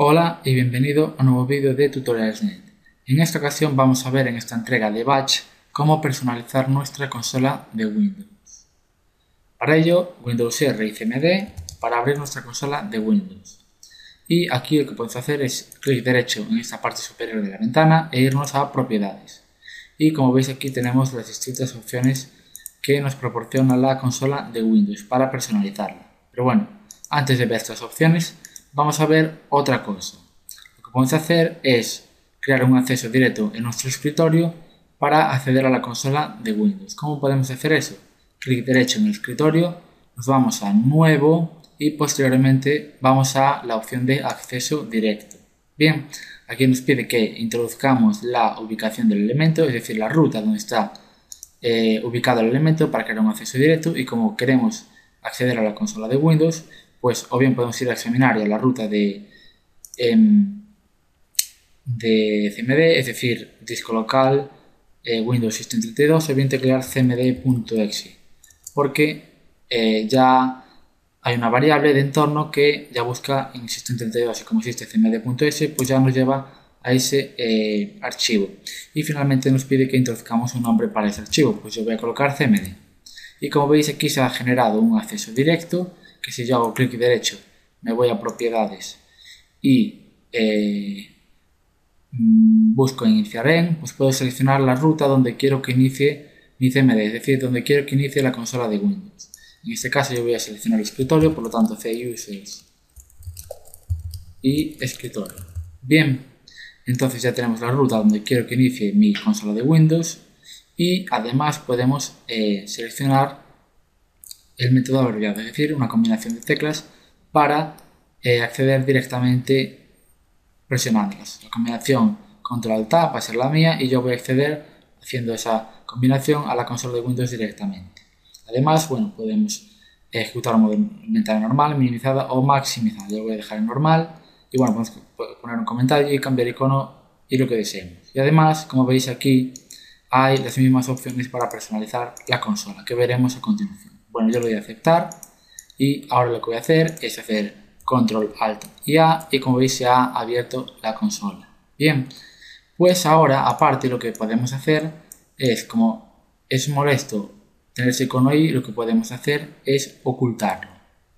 Hola y bienvenido a un nuevo vídeo de Tutorials.net. En esta ocasión vamos a ver en esta entrega de Batch cómo personalizar nuestra consola de Windows. Para ello, Windows R y CMD para abrir nuestra consola de Windows. Y aquí lo que podemos hacer es clic derecho en esta parte superior de la ventana e irnos a Propiedades. Y como veis aquí tenemos las distintas opciones que nos proporciona la consola de Windows para personalizarla. Pero bueno, antes de ver estas opciones, vamos a ver otra cosa. Lo que podemos hacer es crear un acceso directo en nuestro escritorio para acceder a la consola de Windows. ¿Cómo podemos hacer eso? Clic derecho en el escritorio, nos vamos a Nuevo y posteriormente vamos a la opción de acceso directo. Bien, aquí nos pide que introduzcamos la ubicación del elemento, es decir, la ruta donde está ubicado el elemento para crear un acceso directo, y como queremos acceder a la consola de Windows, pues o bien podemos ir a examinar ya la ruta de CMD, es decir, disco local, Windows System 32, o bien teclear cmd.exe, porque ya hay una variable de entorno que ya busca en System 32, y como existe cmd.exe, pues ya nos lleva a ese archivo. Y finalmente nos pide que introduzcamos un nombre para ese archivo, pues yo voy a colocar cmd. Y como veis aquí se ha generado un acceso directo, que si yo hago clic derecho me voy a propiedades y busco iniciar en, pues puedo seleccionar la ruta donde quiero que inicie mi CMD, es decir, donde quiero que inicie la consola de Windows. En este caso yo voy a seleccionar el escritorio, por lo tanto C-Users y escritorio. Bien, entonces ya tenemos la ruta donde quiero que inicie mi consola de Windows, y además podemos seleccionar el método abreviado, es decir, una combinación de teclas para acceder directamente presionándolas. La combinación Control-Alt-Tab va a ser la mía y yo voy a acceder haciendo esa combinación a la consola de Windows directamente. Además, bueno, podemos ejecutar un modo inventario normal, minimizada o maximizada. Yo voy a dejar en normal y bueno, podemos poner un comentario y cambiar icono y lo que deseemos. Y además, como veis aquí, hay las mismas opciones para personalizar la consola que veremos a continuación. Bueno, yo lo voy a aceptar y ahora lo que voy a hacer es hacer Control Alt y A, y como veis se ha abierto la consola. Bien, pues ahora aparte lo que podemos hacer es, como es molesto tener ese icono ahí, lo que podemos hacer es ocultarlo.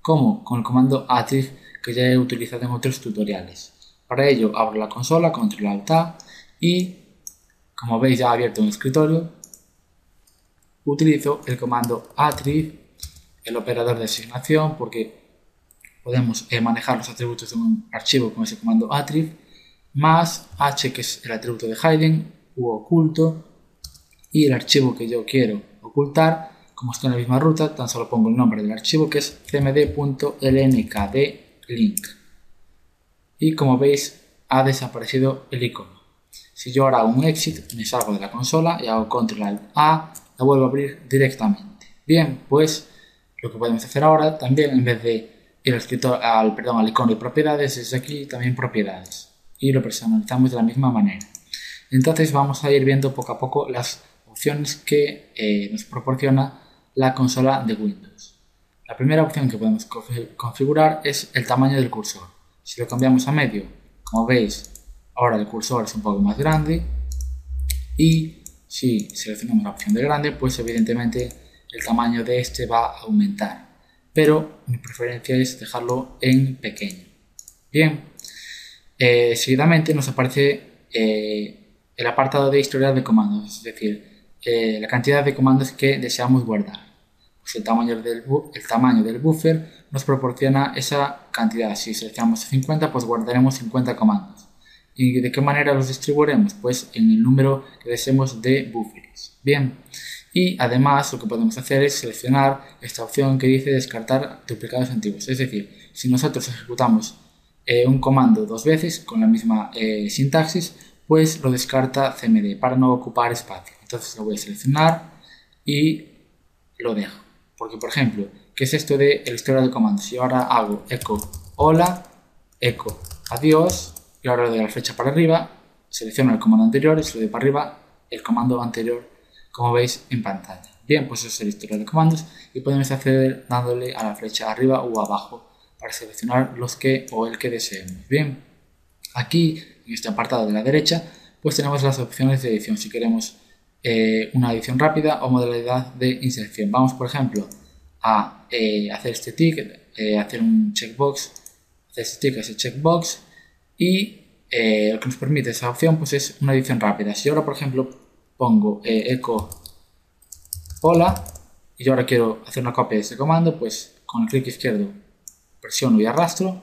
¿Cómo? Con el comando Attrib que ya he utilizado en otros tutoriales. Para ello abro la consola, Control Alt A, y como veis ya ha abierto un escritorio, utilizo el comando Attrib, el operador de asignación, porque podemos manejar los atributos de un archivo con ese comando Attrib, más H, que es el atributo de hiding u oculto, y el archivo que yo quiero ocultar, como está en la misma ruta, tan solo pongo el nombre del archivo, que es cmd.lnkdlink, y como veis ha desaparecido el icono. Si yo ahora hago un exit, me salgo de la consola y hago Control Alt A, la vuelvo a abrir directamente. Bien, pues lo que podemos hacer ahora también, en vez de ir al icono de propiedades, es aquí también propiedades, y lo personalizamos de la misma manera. Entonces vamos a ir viendo poco a poco las opciones que nos proporciona la consola de Windows. La primera opción que podemos configurar es el tamaño del cursor. Si lo cambiamos a medio, como veis, ahora el cursor es un poco más grande, y si seleccionamos la opción de grande, pues evidentemente el tamaño de este va a aumentar, pero mi preferencia es dejarlo en pequeño. Bien, seguidamente nos aparece el apartado de historial de comandos, es decir, la cantidad de comandos que deseamos guardar. Pues el tamaño del buffer nos proporciona esa cantidad. Si seleccionamos 50, pues guardaremos 50 comandos. ¿Y de qué manera los distribuiremos? Pues en el número que deseemos de buffers. Bien, y además lo que podemos hacer es seleccionar esta opción que dice descartar duplicados antiguos. Es decir, si nosotros ejecutamos un comando dos veces con la misma sintaxis, pues lo descarta CMD para no ocupar espacio. Entonces lo voy a seleccionar y lo dejo. Porque, por ejemplo, ¿qué es esto de el historial de comandos? Si ahora hago echo hola, echo adiós, y ahora le doy la flecha para arriba, selecciono el comando anterior y se lo doy para arriba el comando anterior, como veis en pantalla. Bien, pues eso es el historial de comandos, y podemos acceder dándole a la flecha arriba o abajo para seleccionar los que o el que deseemos. Bien, Aquí, en este apartado de la derecha, pues tenemos las opciones de edición, si queremos una edición rápida o modalidad de inserción. Vamos, por ejemplo, a hacer este tick, hacer un checkbox, hacer este tick, ese checkbox, y lo que nos permite esa opción pues es una edición rápida. Si ahora, por ejemplo, pongo echo hola y yo ahora quiero hacer una copia de este comando, pues con el clic izquierdo presiono y arrastro,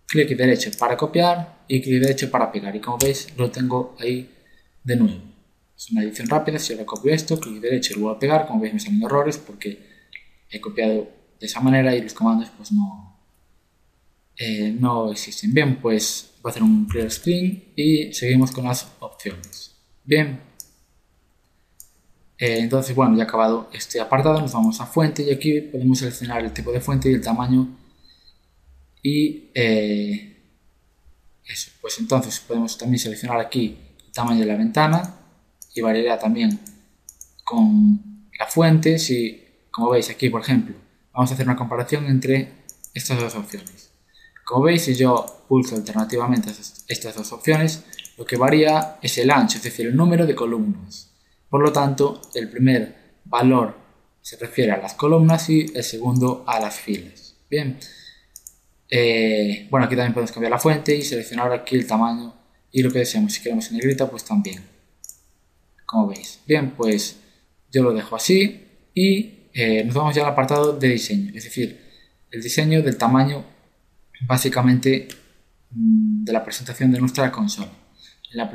clic derecho para copiar y clic derecho para pegar, y como veis lo tengo ahí de nuevo. Es una edición rápida. Si ahora copio esto, clic derecho y lo voy a pegar, como veis me salen errores porque he copiado de esa manera y los comandos pues no existen. Bien, pues voy a hacer un clear screen y seguimos con las opciones. Bien, entonces bueno, ya acabado este apartado nos vamos a fuente y aquí podemos seleccionar el tipo de fuente y el tamaño y eso, pues entonces podemos también seleccionar aquí el tamaño de la ventana y variará también con la fuente. Si, como veis aquí, por ejemplo, vamos a hacer una comparación entre estas dos opciones. Como veis, si yo pulso alternativamente estas dos opciones, lo que varía es el ancho, es decir, el número de columnas. Por lo tanto, el primer valor se refiere a las columnas y el segundo a las filas. Bien, bueno, aquí también podemos cambiar la fuente y seleccionar aquí el tamaño y lo que deseamos. Si queremos en negrita, pues también, como veis. Bien, pues yo lo dejo así y nos vamos ya al apartado de diseño, es decir, el diseño del tamaño básicamente de la presentación de nuestra consola. En la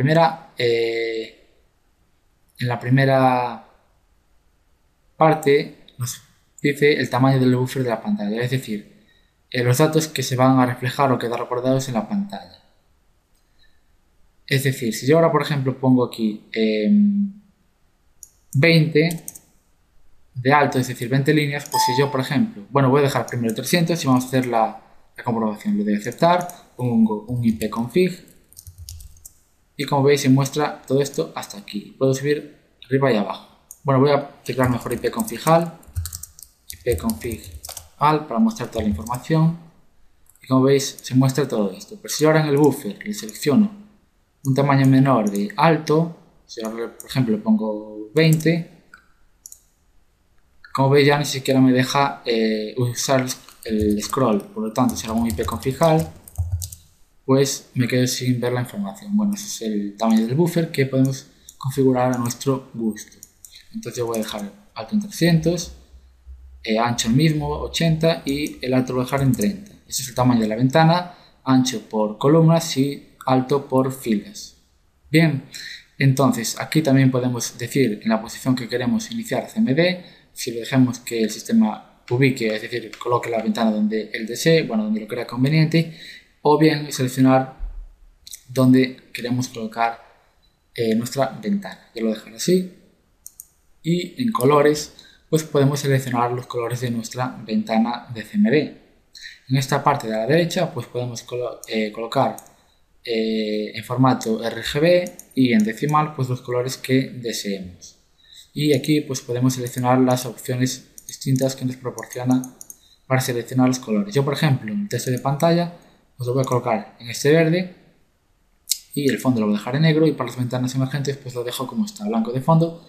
primera parte nos dice el tamaño del buffer de la pantalla, es decir, los datos que se van a reflejar o quedar guardados en la pantalla. Es decir, si yo ahora por ejemplo pongo aquí 20 de alto, es decir, 20 líneas, pues si yo por ejemplo, bueno, voy a dejar primero 300 y vamos a hacer la comprobación. Le doy a aceptar, pongo un ipconfig y como veis se muestra todo esto hasta aquí. Puedo subir arriba y abajo. Bueno, voy a teclear mejor ipconfig al para mostrar toda la información y como veis se muestra todo esto. Pero si ahora en el buffer le selecciono un tamaño menor de alto, si ahora por ejemplo le pongo 20, como veis ya ni siquiera me deja usar el scroll, por lo tanto si hago un ipconfig pues me quedo sin ver la información. Bueno, ese es el tamaño del buffer que podemos configurar a nuestro gusto. Entonces yo voy a dejar alto en 300, ancho el mismo 80 y el alto lo voy a dejar en 30. Ese es el tamaño de la ventana, ancho por columnas y alto por filas. Bien, entonces aquí también podemos decir en la posición que queremos iniciar CMD, si lo dejamos que el sistema ubique, es decir, coloque la ventana donde él desee, bueno, donde lo crea conveniente, o bien seleccionar donde queremos colocar nuestra ventana. Yo lo dejaré así y en colores pues podemos seleccionar los colores de nuestra ventana de CMD. En esta parte de la derecha pues podemos colocar en formato RGB y en decimal pues los colores que deseemos. Y aquí pues podemos seleccionar las opciones distintas que nos proporciona para seleccionar los colores. Yo por ejemplo en el texto de pantalla pues lo voy a colocar en este verde y el fondo lo voy a dejar en negro, y para las ventanas emergentes pues lo dejo como está, blanco de fondo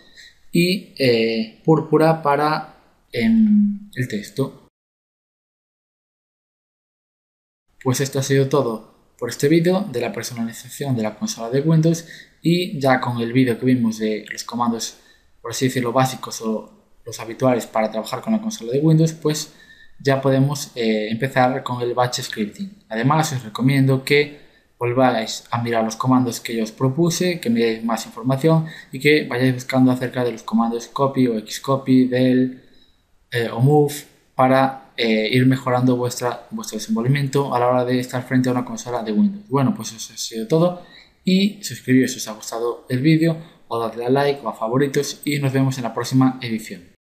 y púrpura para el texto. Pues esto ha sido todo por este vídeo de la personalización de la consola de Windows, y ya con el vídeo que vimos de los comandos, por así decirlo, básicos o los habituales para trabajar con la consola de Windows, pues ya podemos empezar con el batch scripting. Además os recomiendo que volváis a mirar los comandos que yo os propuse, que miréis más información y que vayáis buscando acerca de los comandos copy o xcopy, del o move para ir mejorando vuestro desenvolvimiento a la hora de estar frente a una consola de Windows. Bueno, pues eso ha sido todo, y suscribiros si os ha gustado el vídeo o dadle a like o a favoritos y nos vemos en la próxima edición.